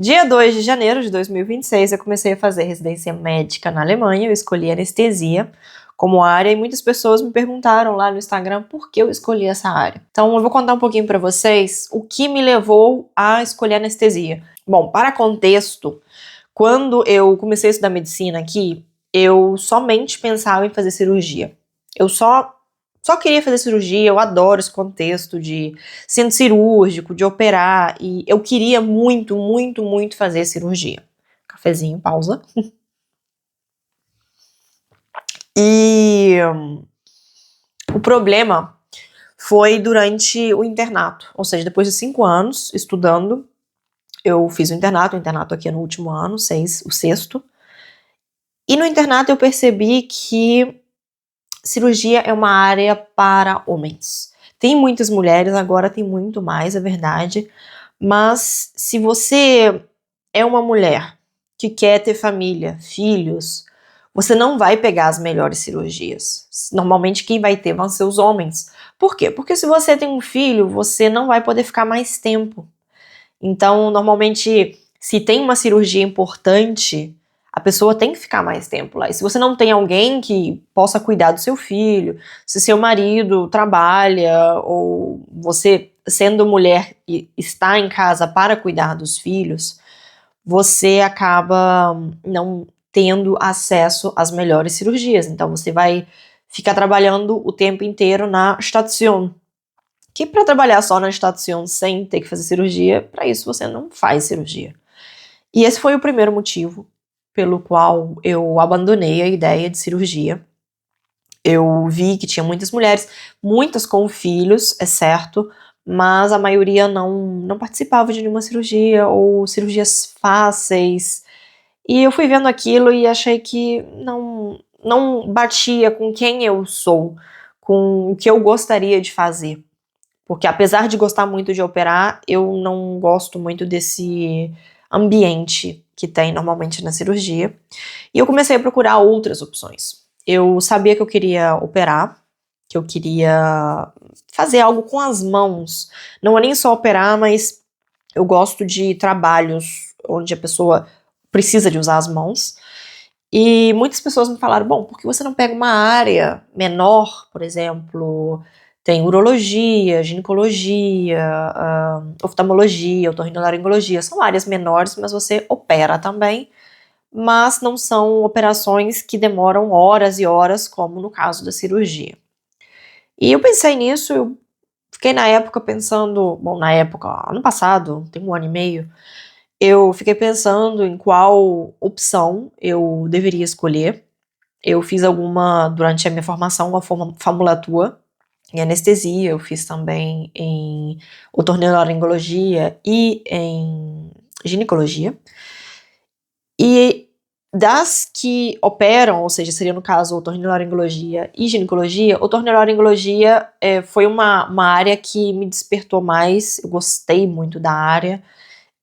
Dia 2 de janeiro de 2026, eu comecei a fazer residência médica na Alemanha, eu escolhi anestesia como área e muitas pessoas me perguntaram lá no Instagram por que eu escolhi essa área. Então eu vou contar um pouquinho para vocês o que me levou a escolher anestesia. Bom, para contexto, quando eu comecei a estudar medicina aqui, eu somente pensava em fazer cirurgia. Eu só queria fazer cirurgia, eu adoro esse contexto de centro cirúrgico, de operar, e eu queria muito, muito, muito fazer cirurgia. Cafezinho, pausa. E o problema foi durante o internato, ou seja, depois de 5 anos estudando, eu fiz o internato aqui é no último ano, o sexto, e no internato eu percebi que cirurgia é uma área para homens. Tem muitas mulheres, agora tem muito mais, é verdade, mas se você é uma mulher que quer ter família, filhos, você não vai pegar as melhores cirurgias. Normalmente quem vai ter vão ser os homens. Por quê? Porque se você tem um filho, você não vai poder ficar mais tempo. Então, normalmente, se tem uma cirurgia importante, a pessoa tem que ficar mais tempo lá. E se você não tem alguém que possa cuidar do seu filho, se seu marido trabalha, ou você, sendo mulher, está em casa para cuidar dos filhos, você acaba não tendo acesso às melhores cirurgias. Então você vai ficar trabalhando o tempo inteiro na Station. Que para trabalhar só na Station sem ter que fazer cirurgia, para isso você não faz cirurgia. E esse foi o primeiro motivo pelo qual eu abandonei a ideia de cirurgia. Eu vi que tinha muitas mulheres, muitas com filhos, é certo, mas a maioria não participava de nenhuma cirurgia ou cirurgias fáceis. E eu fui vendo aquilo e achei que não batia com quem eu sou, com o que eu gostaria de fazer. Porque apesar de gostar muito de operar, eu não gosto muito desse ambiente que tem normalmente na cirurgia. E eu comecei a procurar outras opções. Eu sabia que eu queria operar, que eu queria fazer algo com as mãos. Não é nem só operar, mas eu gosto de trabalhos onde a pessoa precisa de usar as mãos. E muitas pessoas me falaram, bom, por que você não pega uma área menor, por exemplo, tem urologia, ginecologia, oftalmologia, otorrinolaringologia, são áreas menores, mas você opera também, mas não são operações que demoram horas e horas, como no caso da cirurgia. E eu pensei nisso, eu fiquei na época pensando, bom, na época, ano passado, tem 1 ano e meio, eu fiquei pensando em qual opção eu deveria escolher. Eu fiz durante a minha formação, uma formulatura em anestesia, eu fiz também em otorrinolaringologia e em ginecologia. E das que operam, ou seja, seria no caso otorrinolaringologia e ginecologia, otorrinolaringologia foi uma área que me despertou mais, eu gostei muito da área,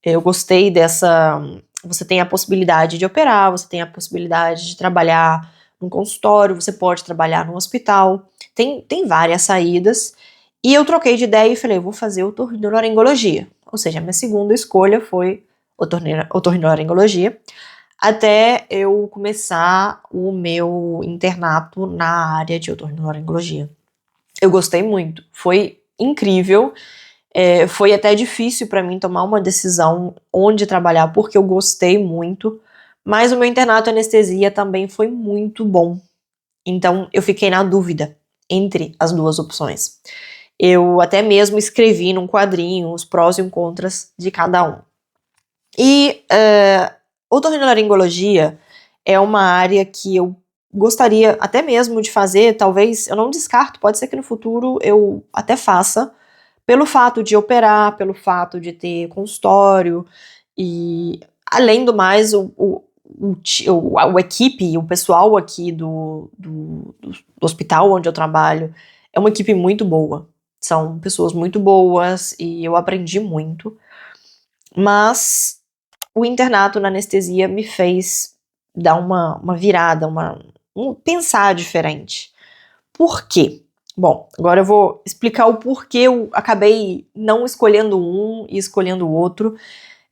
eu gostei dessa... Você tem a possibilidade de operar, você tem a possibilidade de trabalhar num consultório, você pode trabalhar num hospital, tem várias saídas, e eu troquei de ideia e falei, eu vou fazer otorrinolaringologia, ou seja, a minha segunda escolha foi otorrinolaringologia, até eu começar o meu internato na área de otorrinolaringologia. Eu gostei muito, foi incrível, foi até difícil para mim tomar uma decisão onde trabalhar, porque eu gostei muito, mas o meu internato em anestesia também foi muito bom. Então eu fiquei na dúvida entre as duas opções. Eu até mesmo escrevi num quadrinho os prós e os contras de cada um. E otorrinolaringologia é uma área que eu gostaria até mesmo de fazer, talvez, eu não descarto, pode ser que no futuro eu até faça, pelo fato de operar, pelo fato de ter consultório, e além do mais, a equipe, o pessoal aqui do hospital onde eu trabalho, é uma equipe muito boa. São pessoas muito boas e eu aprendi muito. Mas o internato na anestesia me fez dar uma virada, pensar diferente. Por quê? Bom, agora eu vou explicar o porquê eu acabei não escolhendo um e escolhendo o outro.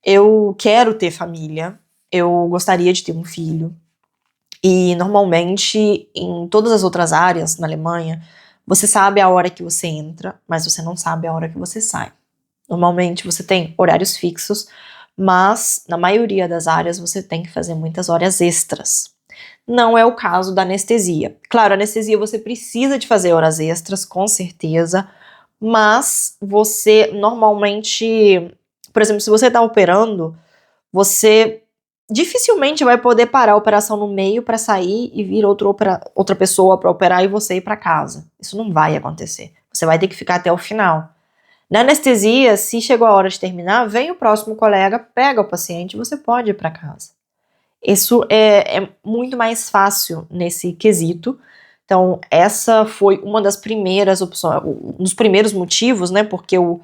Eu quero ter família, eu gostaria de ter um filho. E normalmente, em todas as outras áreas na Alemanha, você sabe a hora que você entra, mas você não sabe a hora que você sai. Normalmente você tem horários fixos, mas na maioria das áreas você tem que fazer muitas horas extras. Não é o caso da anestesia. Claro, anestesia você precisa de fazer horas extras, com certeza, mas você normalmente, por exemplo, se você está operando, você dificilmente vai poder parar a operação no meio para sair e vir outra pessoa para operar e você ir para casa. Isso não vai acontecer. Você vai ter que ficar até o final. Na anestesia, se chegou a hora de terminar, vem o próximo colega, pega o paciente e você pode ir para casa. Isso é muito mais fácil nesse quesito. Então, essa foi uma das primeiras opções, um dos primeiros motivos, né? Porque eu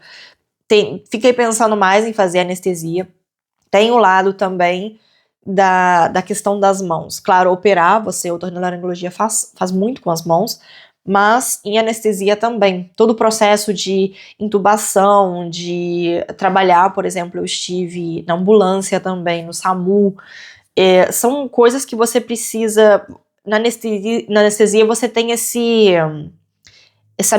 fiquei pensando mais em fazer anestesia. Tem o lado também da questão das mãos. Claro, operar, otorrinolaringologia faz muito com as mãos, mas em anestesia também. Todo o processo de intubação, de trabalhar, por exemplo, eu estive na ambulância também, no SAMU, são coisas que você precisa. Na anestesia você tem essa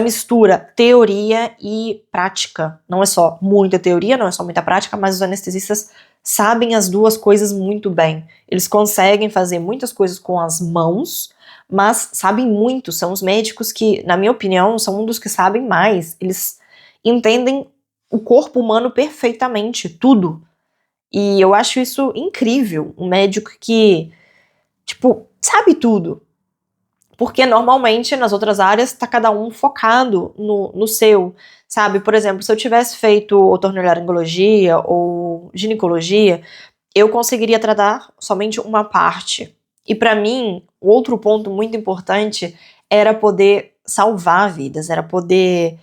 mistura teoria e prática. Não é só muita teoria, não é só muita prática, mas os anestesistas sabem as duas coisas muito bem. Eles conseguem fazer muitas coisas com as mãos, mas sabem muito. São os médicos que, na minha opinião, são um dos que sabem mais. Eles entendem o corpo humano perfeitamente, tudo. E eu acho isso incrível, um médico que, tipo, sabe tudo. Porque normalmente nas outras áreas tá cada um focado no seu, sabe? Por exemplo, se eu tivesse feito otorrinolaringologia ou ginecologia, eu conseguiria tratar somente uma parte. E para mim, outro ponto muito importante era poder salvar vidas, era poder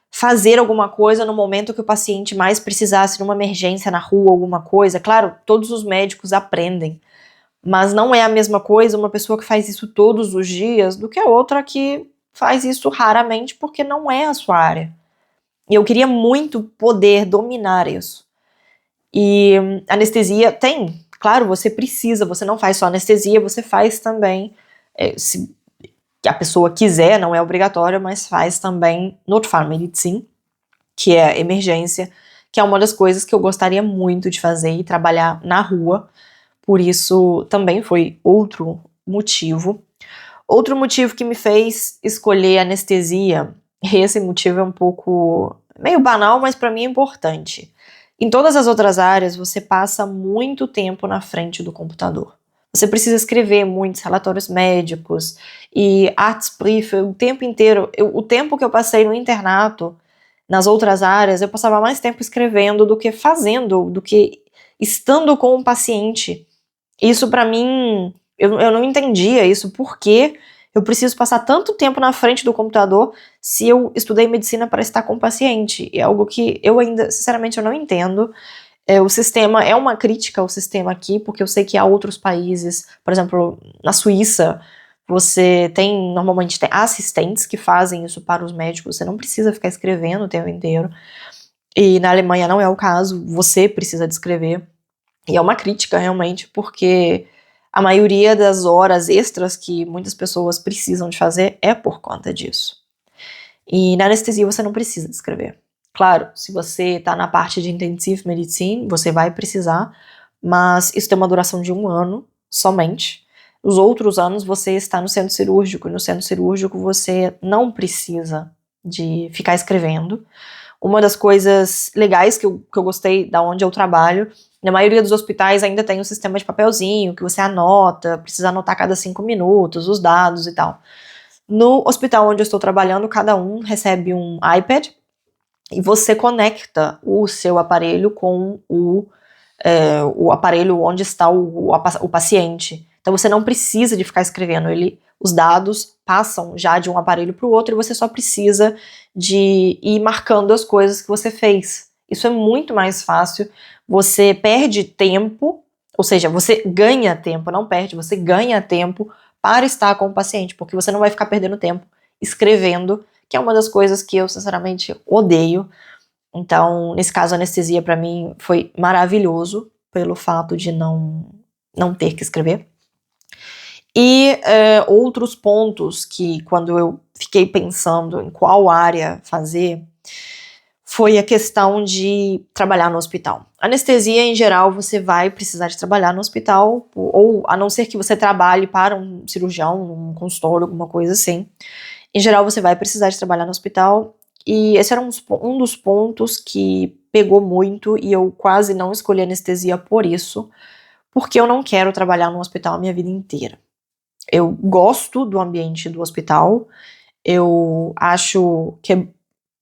fazer alguma coisa no momento que o paciente mais precisasse, numa emergência na rua, alguma coisa. Claro, todos os médicos aprendem, mas não é a mesma coisa uma pessoa que faz isso todos os dias do que a outra que faz isso raramente porque não é a sua área. E eu queria muito poder dominar isso. E anestesia tem, claro, você precisa, você não faz só anestesia, você faz também, se a pessoa quiser, não é obrigatório, mas faz também Notfallmedizin, que é emergência, que é uma das coisas que eu gostaria muito de fazer e trabalhar na rua. Por isso também foi outro motivo. Outro motivo que me fez escolher anestesia, esse motivo é um pouco meio banal, mas para mim é importante. Em todas as outras áreas, você passa muito tempo na frente do computador. Você precisa escrever muitos relatórios médicos e Arztbriefe o tempo inteiro. O tempo que eu passei no internato, nas outras áreas, eu passava mais tempo escrevendo do que fazendo, do que estando com o paciente. Isso pra mim, eu não entendia isso, porque eu preciso passar tanto tempo na frente do computador se eu estudei medicina para estar com o paciente. É algo que eu ainda, sinceramente, eu não entendo. O sistema, é uma crítica ao sistema aqui, porque eu sei que há outros países, por exemplo, na Suíça, você normalmente tem assistentes que fazem isso para os médicos, você não precisa ficar escrevendo o tempo inteiro. E na Alemanha não é o caso, você precisa de escrever. E é uma crítica, realmente, porque a maioria das horas extras que muitas pessoas precisam de fazer é por conta disso. E na anestesia você não precisa de escrever. Claro, se você está na parte de Intensive Medicine, você vai precisar, mas isso tem uma duração de 1 ano somente. Os outros anos você está no centro cirúrgico, e no centro cirúrgico você não precisa de ficar escrevendo. Uma das coisas legais que eu gostei da onde eu trabalho, na maioria dos hospitais ainda tem um sistema de papelzinho que você anota, precisa anotar a cada 5 minutos, os dados e tal. No hospital onde eu estou trabalhando, cada um recebe um iPad e você conecta o seu aparelho com o aparelho onde está o paciente. Então você não precisa de ficar escrevendo, os dados passam já de um aparelho para o outro e você só precisa de ir marcando as coisas que você fez. Isso é muito mais fácil, você perde tempo, ou seja, você ganha tempo, não perde, você ganha tempo para estar com o paciente, porque você não vai ficar perdendo tempo escrevendo, que é uma das coisas que eu sinceramente odeio. Então, nesse caso, a anestesia para mim foi maravilhoso pelo fato de não ter que escrever. E outros pontos que, quando eu fiquei pensando em qual área fazer, foi a questão de trabalhar no hospital. Anestesia, em geral, você vai precisar de trabalhar no hospital, ou a não ser que você trabalhe para um cirurgião, um consultório, alguma coisa assim. Em geral, você vai precisar de trabalhar no hospital, e esse era um dos pontos que pegou muito, e eu quase não escolhi anestesia por isso, porque eu não quero trabalhar no hospital a minha vida inteira. Eu gosto do ambiente do hospital, eu acho que é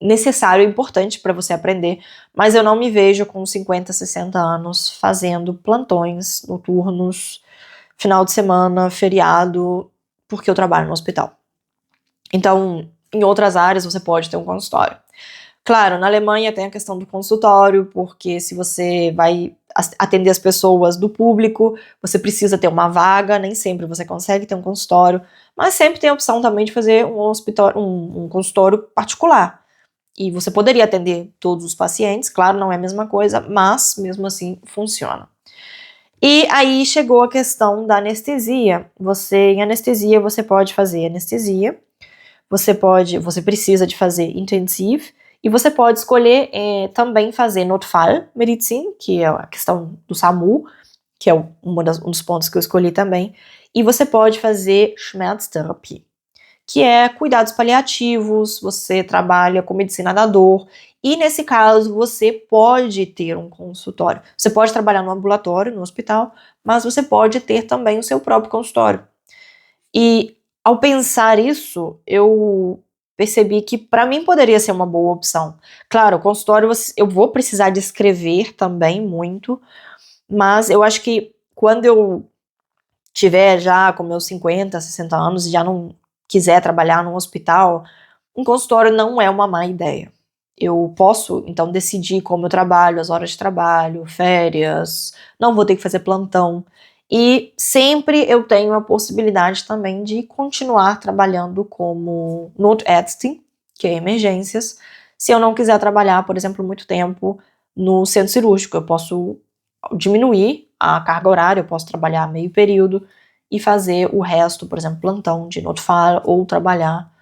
necessário e importante para você aprender, mas eu não me vejo com 50, 60 anos fazendo plantões noturnos, final de semana, feriado, porque eu trabalho no hospital. Então, em outras áreas você pode ter um consultório. Claro, na Alemanha tem a questão do consultório, porque se você vai atender as pessoas do público, você precisa ter uma vaga, nem sempre você consegue ter um consultório, mas sempre tem a opção também de fazer um consultório particular. E você poderia atender todos os pacientes, claro, não é a mesma coisa, mas mesmo assim funciona. E aí chegou a questão da anestesia. Em anestesia você pode fazer anestesia, você precisa de fazer intensiv, e você pode escolher também fazer Notfallmedizin, que é a questão do SAMU, que é um dos pontos que eu escolhi também, e você pode fazer Schmerztherapie, que é cuidados paliativos, você trabalha com medicina da dor, e nesse caso você pode ter um consultório. Você pode trabalhar no ambulatório, no hospital, mas você pode ter também o seu próprio consultório. E ao pensar isso, eu percebi que para mim poderia ser uma boa opção. Claro, o consultório eu vou precisar de escrever também muito, mas eu acho que quando eu tiver já com meus 50, 60 anos e já não quiser trabalhar num hospital, um consultório não é uma má ideia. Eu posso, então, decidir como eu trabalho, as horas de trabalho, férias, não vou ter que fazer plantão. E sempre eu tenho a possibilidade também de continuar trabalhando como Notärztin, que é emergências, se eu não quiser trabalhar, por exemplo, muito tempo no centro cirúrgico. Eu posso diminuir a carga horária, eu posso trabalhar meio período e fazer o resto, por exemplo, plantão de Notfall, ou trabalhar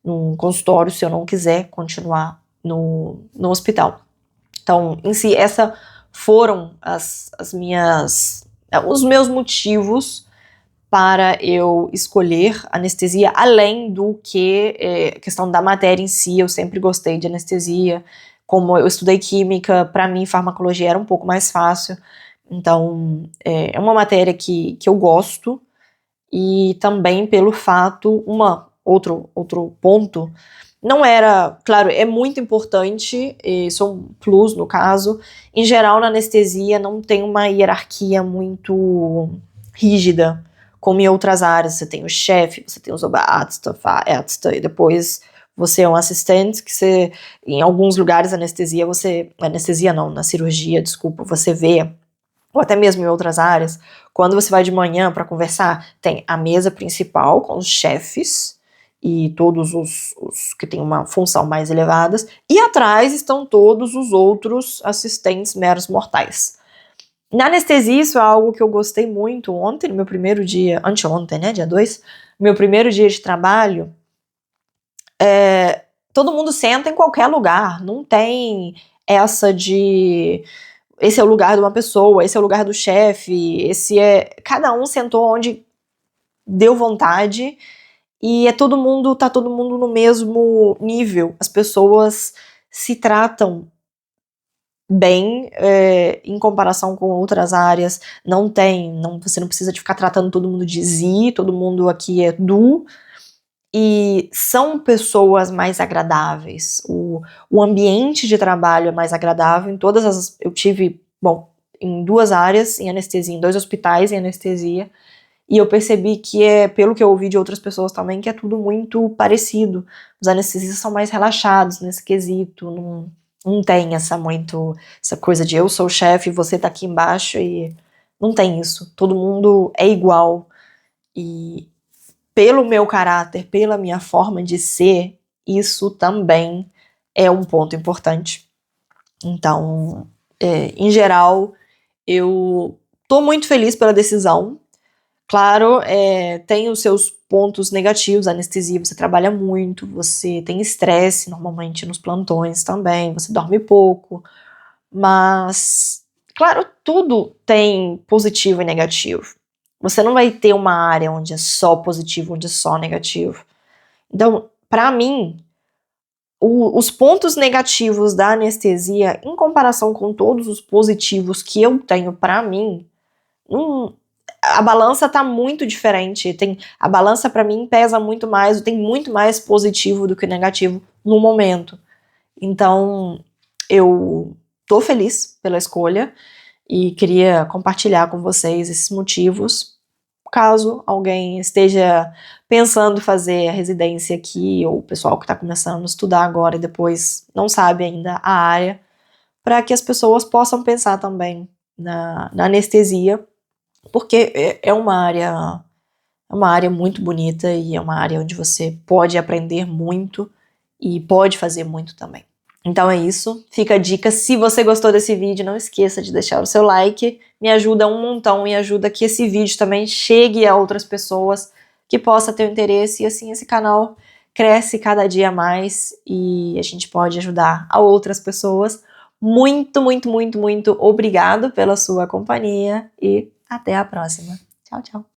num consultório se eu não quiser continuar no hospital. Então, em si, essas foram os meus motivos para eu escolher anestesia, além do que a questão da matéria em si. Eu sempre gostei de anestesia. Como eu estudei química, para mim farmacologia era um pouco mais fácil. Então, é uma matéria que eu gosto, e também pelo fato, outro ponto, não era, claro, é muito importante, isso é um plus no caso, em geral na anestesia não tem uma hierarquia muito rígida, como em outras áreas. Você tem o chefe, você tem os Oberärzte, Fachärzte, e depois você é um assistente, em alguns lugares na cirurgia, desculpa, você vê, ou até mesmo em outras áreas, quando você vai de manhã para conversar, tem a mesa principal com os chefes e todos os que têm uma função mais elevada, e atrás estão todos os outros assistentes meros mortais. Na anestesia, isso é algo que eu gostei muito ontem, no meu primeiro dia, anteontem, né, dia 2, meu primeiro dia de trabalho. Todo mundo senta em qualquer lugar, não tem essa de esse é o lugar de uma pessoa, esse é o lugar do chefe, cada um sentou onde deu vontade, e tá todo mundo no mesmo nível. As pessoas se tratam bem, em comparação com outras áreas. Você não precisa de ficar tratando todo mundo de Sie, todo mundo aqui é Du, e são pessoas mais agradáveis. O ambiente de trabalho é mais agradável. Eu tive, em 2 áreas em anestesia, em 2 hospitais em anestesia, e eu percebi que pelo que eu ouvi de outras pessoas também, que é tudo muito parecido. Os anestesistas são mais relaxados nesse quesito, não tem essa coisa de eu sou o chefe e você tá aqui embaixo, e não tem isso. Todo mundo é igual, e pelo meu caráter, pela minha forma de ser, isso também é um ponto importante. Então, em geral, eu tô muito feliz pela decisão. Claro, tem os seus pontos negativos, a anestesia, você trabalha muito, você tem estresse normalmente nos plantões também, você dorme pouco, mas, claro, tudo tem positivo e negativo. Você não vai ter uma área onde é só positivo, onde é só negativo. Então, pra mim, os pontos negativos da anestesia, em comparação com todos os positivos que eu tenho pra mim, a balança tá muito diferente. A balança pra mim pesa muito mais, tem muito mais positivo do que negativo no momento. Então, eu tô feliz pela escolha e queria compartilhar com vocês esses motivos. Caso alguém esteja pensando em fazer a residência aqui, ou o pessoal que está começando a estudar agora e depois não sabe ainda a área, para que as pessoas possam pensar também na anestesia, porque é uma área muito bonita e é uma área onde você pode aprender muito e pode fazer muito também. Então é isso, fica a dica. Se você gostou desse vídeo, não esqueça de deixar o seu like, me ajuda um montão e ajuda que esse vídeo também chegue a outras pessoas que possa ter interesse e assim esse canal cresce cada dia mais e a gente pode ajudar a outras pessoas. Muito, muito, muito, muito obrigado pela sua companhia e até a próxima. Tchau, tchau.